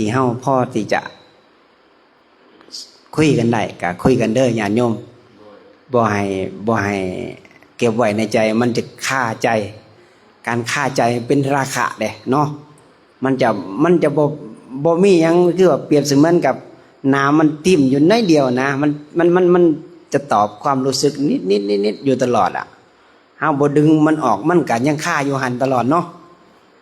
ที่เฮาพ่อที่จะคุยกันได้ก็คุยกันเด้อญาติโยมบ่ให้เก็บไว้ในใจมันจะฆ่าใจการฆ่าใจเป็นราคะเด้เนาะมันจะบ่มีหยังคือว่าเปรียบเสมือนกับน้ำมันทิ่มอยู่ในเดียวนะมันจะตอบความรู้สึกนิดอยู่ตลอดอ่ะเฮาบ่ดึงมันออกมันก็ยังฆ่าอยู่หันตลอดเนาะ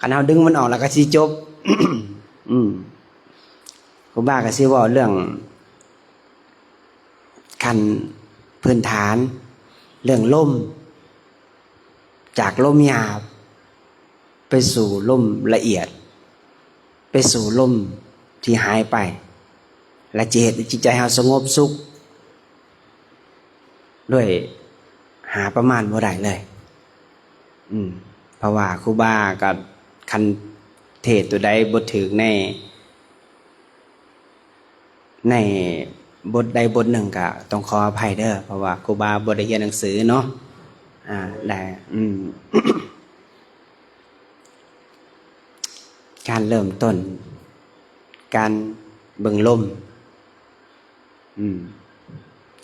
คันเฮาดึงมันออกแล้วก็สิจบ ครูบาก็สิเว้าเรื่องขั้นพื้นฐานเรื่องลมจากลมหยาบไปสู่ลมละเอียดไปสู่ลมที่หายไปและจิตใจเราสงบสุขด้วยหาประมาณบ่ได้เลยเพราะว่าครูบากับคันเทศตัวใดบ่ถึกในบทใดบทหนึ่งก็ต้องขออภัยเด้อเพราะว่าครูบาบ่ได้เรียนหนังสือเนาะได้การเริ่มต้นการเบิ่งลม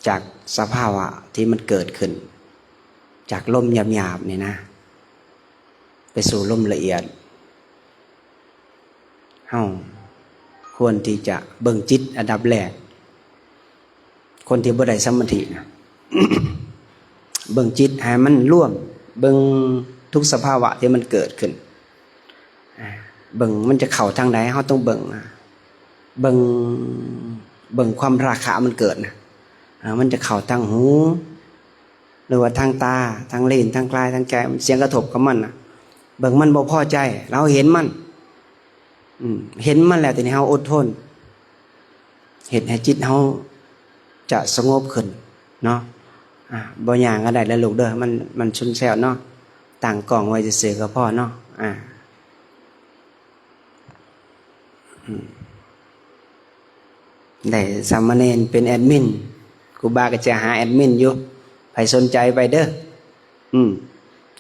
จากสภาวะที่มันเกิดขึ้นจากลมหยาบๆนี่นะไปสู่ลมละเอียดเฮาควรที่จะเบิ่งจิตอันดับแรกคนที่บ่ได้สมาธินะ เบิ่งจิตให้มันร่วมเบิ่งทุกสภาวะที่มันเกิดขึ้นเบิ่งมันจะเข้าทางใดเฮาต้องเบิ่งความราคะมันเกิดนะมันจะเข้าทางหูหรือว่าทางตาทางลิ้นทางกายทางใจมันเสียงกระทบกับมันนะเบิ่งมันบ่พอใจเราเห็นมันเห็นมันแล้วทีนี้เฮาอดทนเฮ็ดให้จิตเฮาจะสงบขึ้นเนาะบ่ย่างก็ได้แล้วลูกเด้อมันชุนแซวเนาะตั้งกล้องไว้ซื่อๆก็พอเนาะได้สามเณรเป็นแอดมินครูบาก็จะหาแอดมินอยู่ใครสนใจไปเด้อ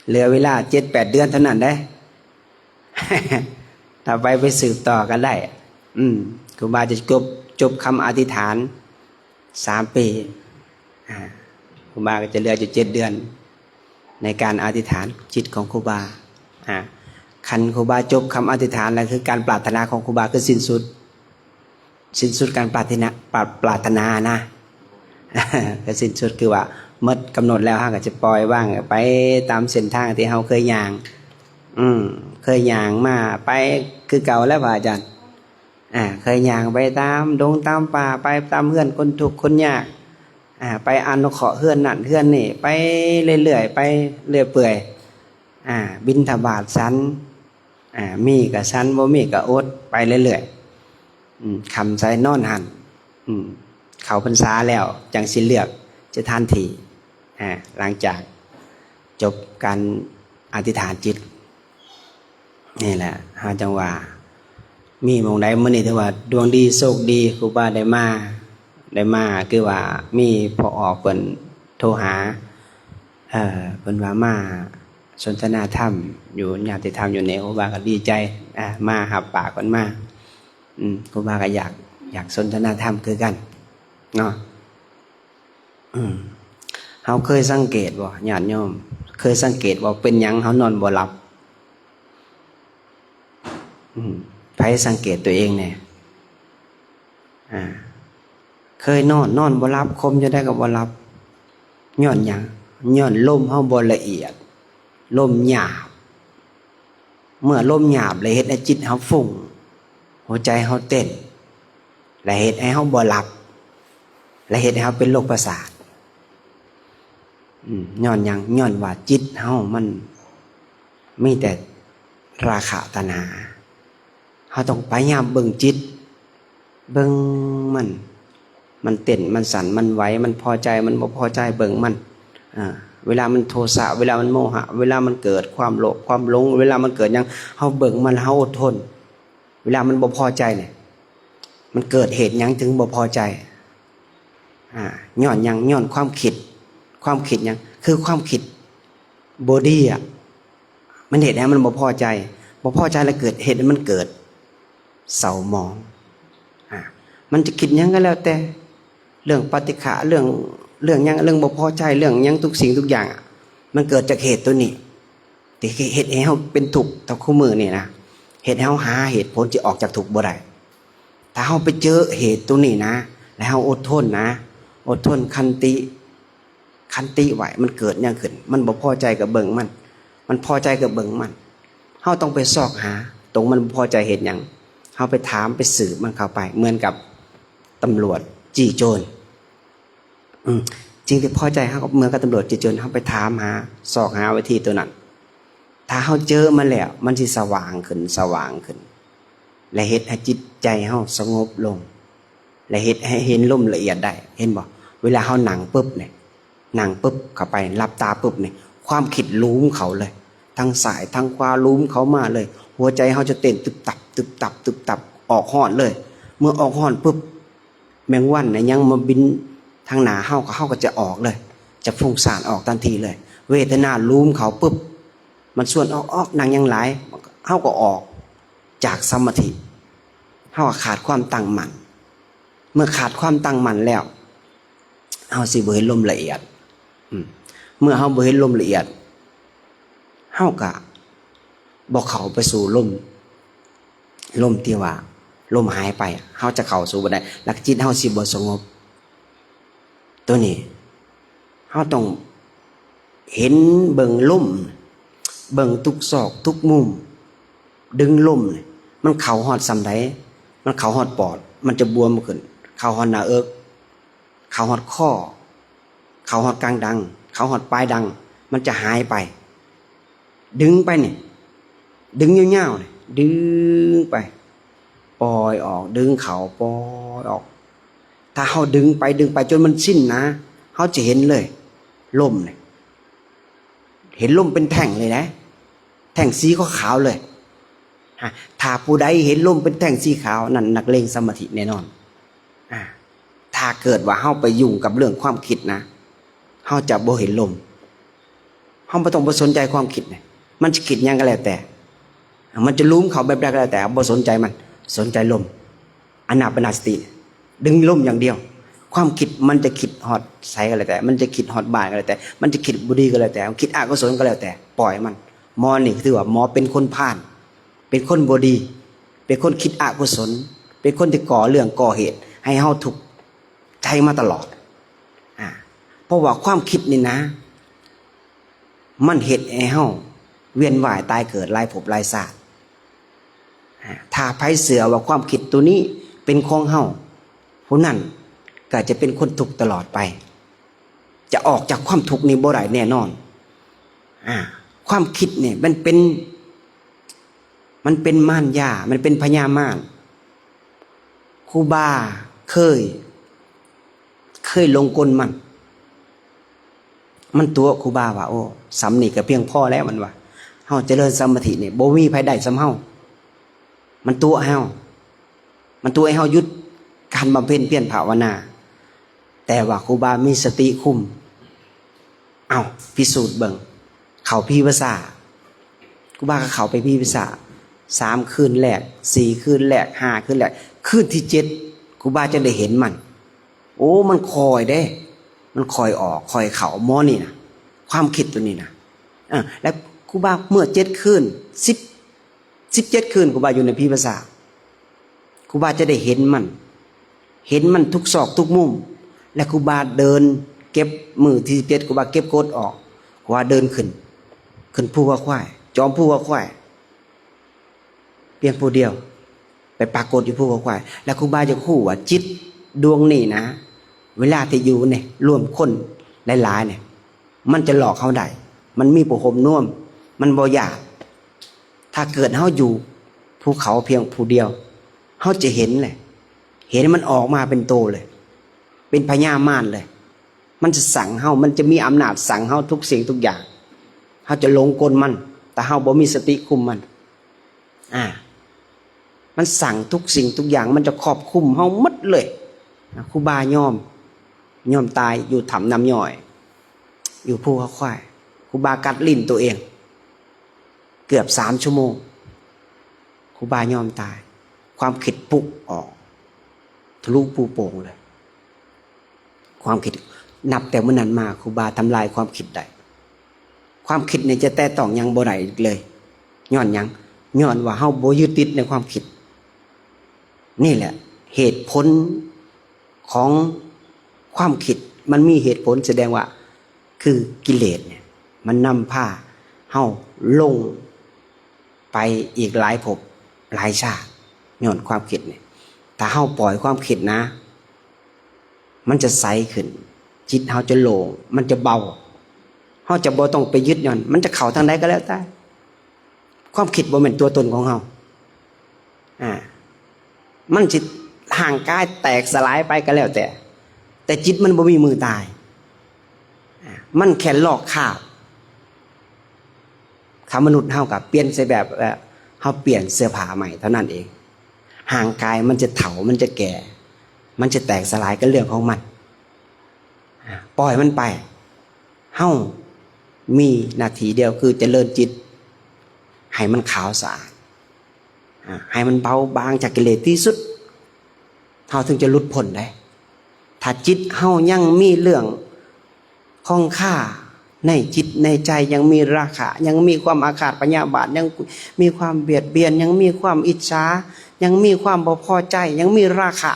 เหลือเวลา 7-8 เดือนเท่านั้นได้ ถ้าไปสืบต่อกันได้ครูบาจะจบคำอธิษฐาน3 ปีครูบาก็จะเหลืออยู่7 เดือนในการอธิษฐานจิตของครูบาคันครูบาจบคำอธิษฐานแล้วคือการปรารถนาของครูบาคือสิ้นสุดการปรารถนานะก็สิ้นสุดคือว่าหมดกำหนดแล้วเฮาก็จะปล่อยว่างไปตามเส้นทางที่เฮาเคยย่างเคยย่างมาไปคือเก่าแล้วว่าอาจารย์เคยย่างไปตามดงตามป่าไปตามเฮือนคนทุกข์คนยากไปอนุเคราะห์เฮือนนั่นเฮือนนี่ไปเรื่อยๆไปเรื่อยเปื่อยบิณฑบาตสันมีก็สันบ่มีก็อดไปเรื่อยๆคำใส่นอนหันเขาพรรษาแล้วจังสิเลือกจะทานทีหลังจากจบการอธิษฐานจิตนี่แหละหาจังหวะมีหม่องใดมื้อนี้ถือว่าดวงดีโชคดีครูบาได้มาคือว่ามีพอเพิ่นโทรหาเพิ่นว่ามาสนทนาธรรมอยู่ญาติธรรมอยู่ในครูบาก็ดีใจมาหาปากเพิ่นมาครูบาก็อยากสนทนาธรรมคือกันเนาะเฮาเคยสังเกตบ่ญาติโยมเคยสังเกตว่าเป็นหยังเฮานอนบ่หลับไผสังเกตตัวเองเนี่ยเคยนอนบ่หลับคมจะได้ก็บ่หลับย้อนหยังย้อนลมเฮาบ่ละเอียดลมหยาบเมื่อลมหยาบเลยเฮ็ดให้จิตเฮาฟุ้งหัวใจเฮาเต้นและเฮ็ดให้เฮาบ่หลับและเฮ็ดให้เฮาเป็นโรคประสาทย้อนหยังย้อนว่าจิตเฮามันมีแต่ราคะตัณหาเฮาต้องพยายามเบิ่งจิตเบิ่งมันเต้นมันสั่นมันไหวมันพอใจมันบ่พอใจเบิ่งมันเวลามันโทสะเวลามันโมหะเวลามันเกิดความโลภความหลงเวลามันเกิดหยังเฮาเบิ่งมันเฮาอดทนเวลามันบ่พอใจเนี่ยมันเกิดเหตุหยังถึงบ่พอใจย้อนหยังย้อนความคิดหยังคือความคิดบอดี้มันเหตุให้มันบ่พอใจแล้วเกิดเหตุให้มันเกิดเศร้าหมอง มันจะคิดยังก็แล้วแต่เรื่องปฏิฆะเรื่องยังเรื่องบ่พอใจเรื่องยังทุกสิ่งทุกอย่างมันเกิดจากเหตุตัวนี้ที่เหตุให้เฮาเป็นทุกข์ต่อคู่มือนี่นะเหตุให้เฮาหาเหตุผลที่ออกจากทุกข์บ่ได้ถ้าเฮาไปเจอเหตุตัวนี้นะแล้วเฮาอดทนนะอดทนขันติไว้มันเกิดยังขึ้นมันบ่พอใจกับเบิ่งมันพอใจกับเบิ่งมันเฮาต้องไปซอกหาตรงมันพอใจเหตุหยังเฮาไปถามไปสืบมันเข้าไปเหมือนกับตำรวจจี้โจรจริงที่พอใจเขาเมื่อกับตำรวจจี้โจรเขาไปถามหาสอกหาวิธีตัวนั้นถ้าเขาเจอมันแล้วมันสิสว่างขึ้นและเฮ็ดให้จิตใจเขาสงบลงและเฮ็ดให้เห็นลมละเอียดได้เห็นบ่เวลาเขานั่งปุ๊บเนี่ยนั่งปุ๊บเข้าไปหลับตาปุ๊บเนี่ยความคิดลุ้มเขาเลยทั้งสายทั้งขวาลุ้มเขามาเลยหัวใจเขาจะเต้นตึบตับออกห้อนเลยเมื่อออกห้อนปุ๊บแมงวันเนี่ยยังมาบินทางหนาเฮาก็จะออกเลยจะฟุ้งซ่านออกทันทีเลยเวทนาลุ้มเขาปุ๊บมันส่วนออกหนังยังหลายเฮาก็ออกจากสมาธิเฮาขาดความตั้งมั่นเมื่อขาดความตั้งมั่นแล้วเฮาสิบ่เห็นลมละเอียดเมื่อเฮาบ่เห็นลมละเอียดเฮาก็บ่เข้าไปสู่ลมที่ว่าลมหายไปเฮาจะเข้าสู่บ่ได้หลักจิตเฮาสิบ่สงบตัวนี้เฮาต้องเห็นเบิ่งลมเบิ่งทุกซอกทุกมุมดึงลมมันเข้าฮอดส่ำใดมันเข้าฮอดปอดมันจะบวมขึ้นเข้าฮอดหน้าอกเข้าฮอดคอเข้าฮอดกลางดังเข้าฮอดปลายดังมันจะหายไปดึงไปนี่ดึงยาวๆนี่ดึงไปปล่อยออกดึงเข้าปล่อยออกถ้าเฮาดึงไปจนมันสิ้นนะเฮาจะเห็นเลยลมเนี่ยเห็นลมเป็นแท่งเลยนะแท่งสีขาวเลยถ้าผู้ใดเห็นลมเป็นแท่งสีขาวนั่นนักเลงสมาธิแน่นอนถ้าเกิดว่าเฮาไปยุ่งกับเรื่องความคิดนะเฮาจะบ่เห็นลมเฮาบ่ต้องไปสนใจความคิดเนี่ยมันจะคิดยังก็แล้วแต่มันจะลุ้มเขาแบบใดก็แล้วแต่บ่สนใจมันสนใจลมอานาปานสติดึงลมอย่างเดียวความคิดมันจะคิดฮอดใสก็แล้วแต่มันจะคิดฮอดบ้านก็แล้วแต่มันจะคิดบ่ดีก็แล้วแต่คิดอกุศลก็แล้วแต่ปล่อยมันหมอนี่ถือว่าหมอเป็นคนพาลเป็นคนบ่ดีเป็นคนคิดอกุศลเป็นคนที่ก่อเรื่องก่อเหตุให้เฮาทุกข์ใจมาตลอดเพราะว่าความคิดนี่นะมันเฮ็ดให้เฮาเวียนว่ายตายเกิดหลายภพหลายชาติถ้าไผเสือว่าความคิดตัวนี้เป็นของเฮาผู้นั้นก็จะเป็นคนทุกข์ตลอดไปจะออกจากความทุกข์นี้บ่ได้แน่นอนความคิดเนี่ยมันเป็นม่านยามันเป็นพญามารครูบาเคยลงกลมันตัวครูบาว่าโอ้สำนี่ก็เพียงพอแล้วมันว่าเฮาเจริญสมาธินี่บ่มีไผได้สำเฮามันตัวให้เฮาหยุดการบำเพ็ญเพียรภาวนาแต่ว่าครูบามีสติคุมพิสูจน์เบิ่งเข้าพิวสาครูบาก็เข้าไปพิวสา3คืนแรก4คืนแรก5คืนแรกคืนที่7ครูบาจะได้เห็นมันโอ้มันคอยเด้มันคอยออกคอยเข้าหมอนี่นะความคิดตัวนี้นะแล้วครูบาเมื่อ7คืน17คืนครูบาอยู่ในพิวสาครูบาจะได้เห็นมันทุกซอกทุกมุมและครูบาเดินเก็บมือที่17ครูบาเก็บโกดออกครูบาเดินขึ้นภูว่าควายจอมภูว่าควายเพียงผู้เดียวไปปรากฏอยู่ภูว่าควายแล้วครูบาจะคู่ว่าจิตดวงนี้นะเวลาที่อยู่เนี่ยรวมคนหลายๆเนี่ยมันจะหลอกเขาได้มันมีประหมน่วมมันบ่ยากถ้าเกิดเฮาอยู่ภูเขาเพียงผู้เดียวเฮาจะเห็นเลยเห็นมันออกมาเป็นโตเลยเป็นพญามารเลยมันจะสั่งเฮามันจะมีอำนาจสั่งเฮาทุกสิ่งทุกอย่างเฮาจะหลงกลมันแต่เฮาบ่มีสติคุมมันมันสั่งทุกสิ่งทุกอย่างมันจะครอบคุมเฮาหมดเลยครูบายอมตายอยู่ถ้ำน้ำย่อยอยู่ภูเขาควายครูบากัดลิ้นตัวเองเกือบ3 ชั่วโมงครูบายอมตายความคิดปุกออก ทะลุปูโป่งเลยความคิดนับแต่เมื่อนั้นมาครูบาทำลายความคิดได้ความคิดเนี่ยจะแต่ต้องยังบ่ได้เลยย้อนยังย้อนว่าเฮาบ่ยึดติดในความคิดนี่แหละเหตุผลของความคิดมันมีเหตุผลแสดงว่าคือกิเลสเนี่ยมันนำพาเฮาลงไปอีกหลายภพหลายชาติย้อนความคิดเนี่ยถ้าเฮาปล่อยความคิดนะมันจะใสขึ้นจิตเฮาจะโล่งมันจะเบาเฮาจะบ่ต้องไปยึดย้อนมันจะเข้าทางใดก็แล้วแต่ความคิดบ่เป็นตัวตนของเฮามันจิตห่างกายแตกสลายไปก็แล้วแต่จิตมันบ่มีมือตายมันแค่ลอกคราบมนุษย์เฮากับเปลี่ยนใส่แบบเฮาเปลี่ยนเสื้อผ้าใหม่เท่านั้นเองห่างกายมันจะเถามันจะแก่มันจะแตกสลายก็เรื่องของมันปล่อยมันไปเฮามีหน้าที่เดียวคือเจริญจิตให้มันขาวสะอาดให้มันเบาบางจากกิเลสที่สุดเฮาถึงจะหลุดพ้นได้ถ้าจิตเฮายังมีเรื่องข้องค่าในจิตในใจยังมีราคะยังมีความอาฆาตพยาบาทยังมีความเบียดเบียนยังมีความอิจฉายังมีความบ่พอใจยังมีราคะ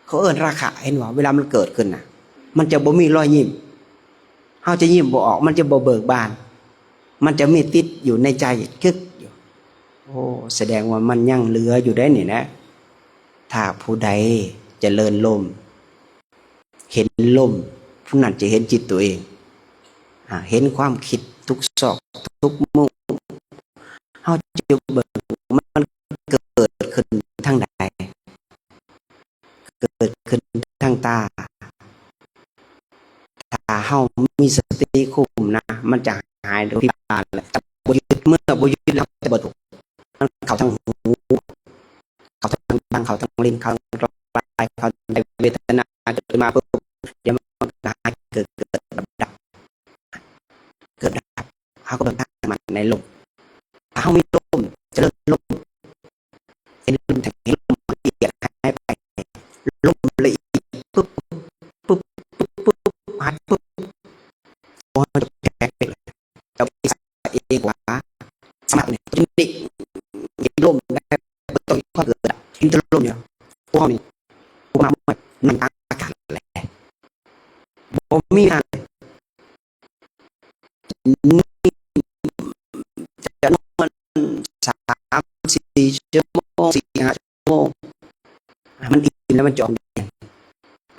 เขาเอิ้นราคะเห็นว่าเวลามันเกิดขึ้นน่ะมันจะบ่มีรอยยิ้มเฮาจะยิ้มบ่ออกมันจะบ่เบิกบานมันจะมีติดอยู่ในใจคึกอยู่โอ้แสดงว่ามันยังเหลืออยู่ได้นี่นะถ้าผู้ใดเจริญลมเห็นลมผู้นั้นจะเห็นจิตตัวเองเห็นความคิดทุกซอกทุกมุมเฮาจะเบิกมันเกิดขึ้นทางใดเกิดขึ้นทางตาถ้าเฮามีสติคุมนะมันจะหายโดยที่ตาแหละจะบ่ยึดเมื่อบ่ยึดแล้วจะบ่ถูกมันเข้าทางหูเข้าทางตาเข้าทางลิ้นเข้าทางกายเข้าทางเวทนาเกิดมาปุ๊บเดี๋ยวมันหายเกิดดับเกิดดับเขาก็เบิกได้มันในลมถ้าเขามีลมจะเริ่มลมเห็นลมถึงเห็นลมละเอียดหายไปลมละเอียดปุ๊บปุ๊บปุ๊บปุ๊บหายปุ๊บพอจะแก้ไปเลยเราไปสักเองว่าสมาธิเนี่ยจะมีเห็นลมได้ต้องความเกิดเห็นลมเนี่ยพวกนี้พวกมาแบบมันอากาศแหละบ่มีอะไรจะนอน3-4 ชั่วโมง4-5 ชั่วโมงมันอิ่มแล้วมันจอม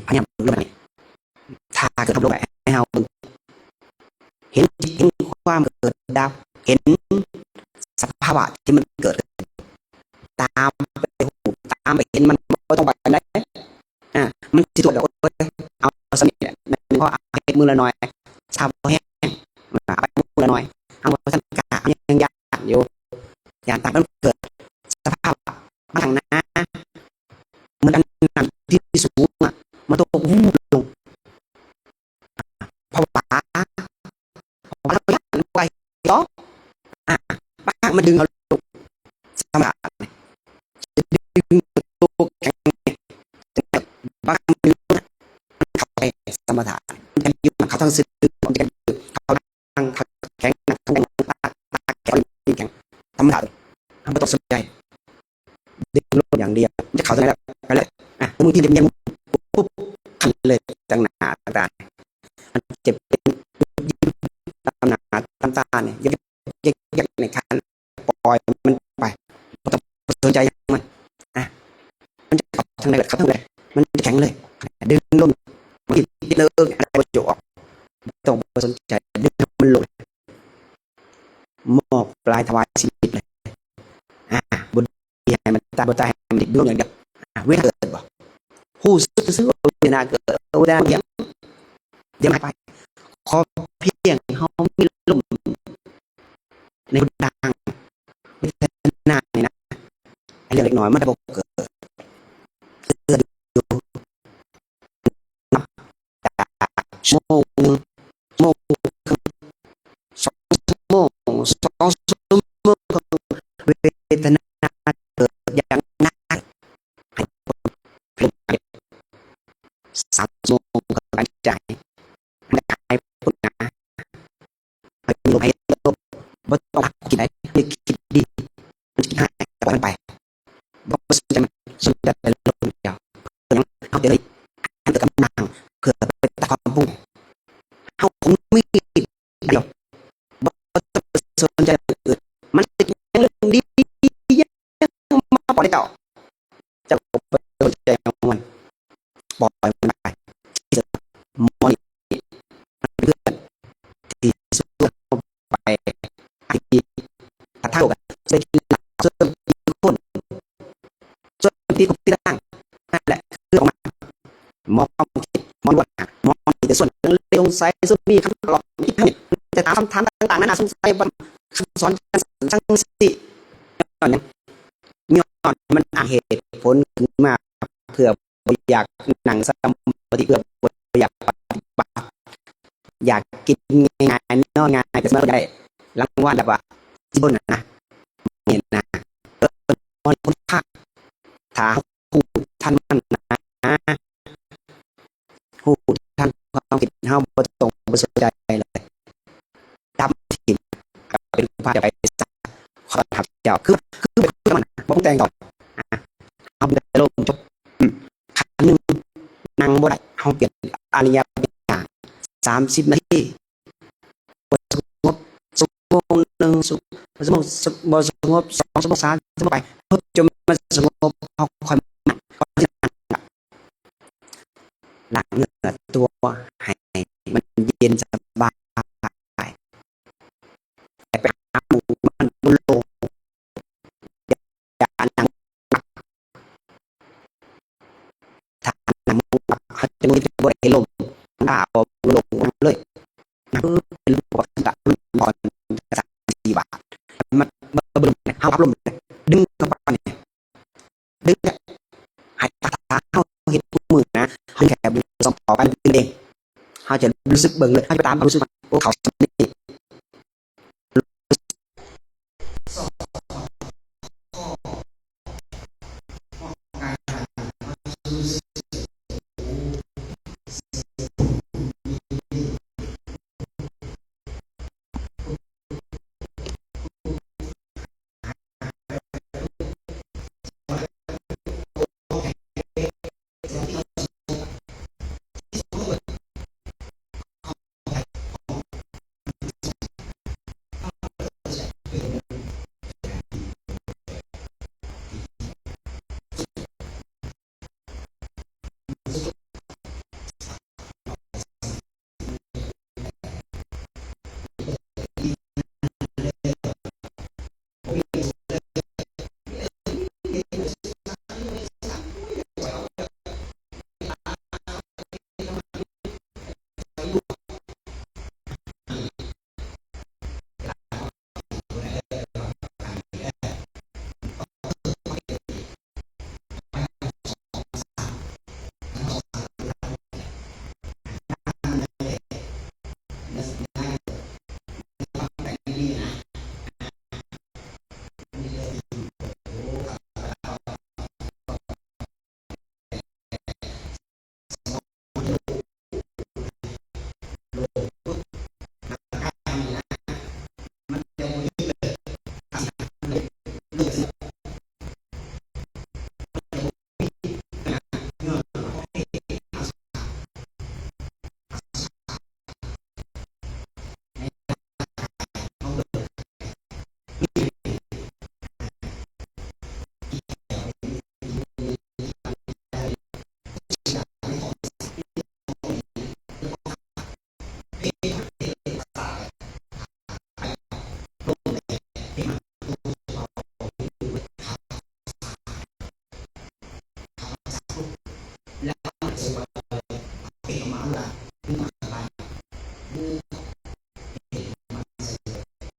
พยายามลงไปถ้าเกิดลงไปให้เราเห็นความเกิดดับเห็นสภาวะที่มันเกิดตามไปหูตามไปเห็นมันไม่ต้องไปไหนมันจิตตัวเดียวเอาสนิทนั่นก็เอาเห็นมือละหน่อยชาบแห้งเอาไปมือละหน่อยเอาไปสังกายังยากอยู่อย่างต่างมันเกิดสภาพมาทางหน้าเหมือนกันที่สูงมันต้องวูบลงเพราะว่าเราอยากไปย้อนบ้างมันดึงเราลงสมาธิดึงตัวแข็งบ้างมันดึงเข้าไปสมาธิมันอยู่เขาทั้งสื่อมันจะเขาทั้งแข็งทั้งตาแข็งธรรมดาไม่ต้องสนใจดึงลงอย่างเดียวจะเข้าทางไหนไปเลยมือที่เรียนปุ๊บขันเลยจังหนาต่างๆมันเจ็บเป็นตามหนาตามตาเนี่ยยักในคันปล่อยมันไปไม่ต้องสนใจมันมันจะเข้าทางไหนเข้าทางไหนมันจะแข็งเลยดึงลงมันเลิกอะไรประโยชน์ไม่ต้องสนใจดึงมันลงมอบปลายถวายชีวิตเลยบุญให้มันตาบุญตาให้มันดึงอย่างเดียวเวทเกิดบ่ผู้ซื้อเวทนาเกิดเวทนาเดี๋ยวไม่ไปขอเพียงเขามีลมในดังเวทนาเนี่ยนะไอ้เรื่องเล็กน้อยมันจะบอกเกิดอยู่นับชั่วโมง2 ชั่วโมงเวทนาเกิดอย่างนั้น สนใจลงเดียวเพื่อเขาจะได้อันตรกำลังเพื่อไปตัดความพุ่งเขาคงไม่เดียวบ่สนใจอื่นมันจะยังเรื่องดียังมาปล่อยเจ้าจะไปสนใจมันปล่อยมันไปที่จะมอนิเพื่อนที่สุดไปที่ถ้าเราจะกินหลักส่วนที่คนส่วนที่คนที่ร่างนั่นแหละคือออกมามองความคิดมองว่ามองแต่ส่วนเรื่องสายส่วนมีคำตอบที่ทำจะถามคำถามต่างๆนานาสงสัยว่าคำสอนช่างสิย้อนย้อนมันเหตุผลขึ้นมาเพื่ออยากหนังสมปฏิเพื่ออยากปฏิบัติอยากกินง่ายๆนอนง่ายก็สามารถได้รางวัลแบบว่าที่บนนะเห็นนะมองคนภาคถ้าผู้ท่านมันนะผู้ท่านความคิดเฮาบ่ต้องบ่สนใจเลยดำทีมเป็นผู้พาไปสักขอทับเจ้าคือเป็นมันบ่แต่งต่อเอาไปลงจบคันนึงนั่งบ่ได้เฮาเปลี่ยนอริยบท30นาทีสงบหนึ่งสงบบ่สงบ2 ชั่วโมง3 ชั่วโมงไปจนมันสงบเฮาค่อยหลังเนื้อตัวให้มันเย็นสบายไปหาหมูมันลงอย่านั่งถ้านั่งหมูเขาจะมีบริลมหน้าออกลงเลยนั่งเป็นลมปอดตะลมปอด4 บาทมันบริลมเข้าลมดึงเข้าไปดึงให้ตาเข้าเห็นมือนะดึงแขนมือสองต่อกันดึงเองเขาจะรู้สึกเบิ่งเลยเขาจะตามรู้สึกโอ้เขาสนิท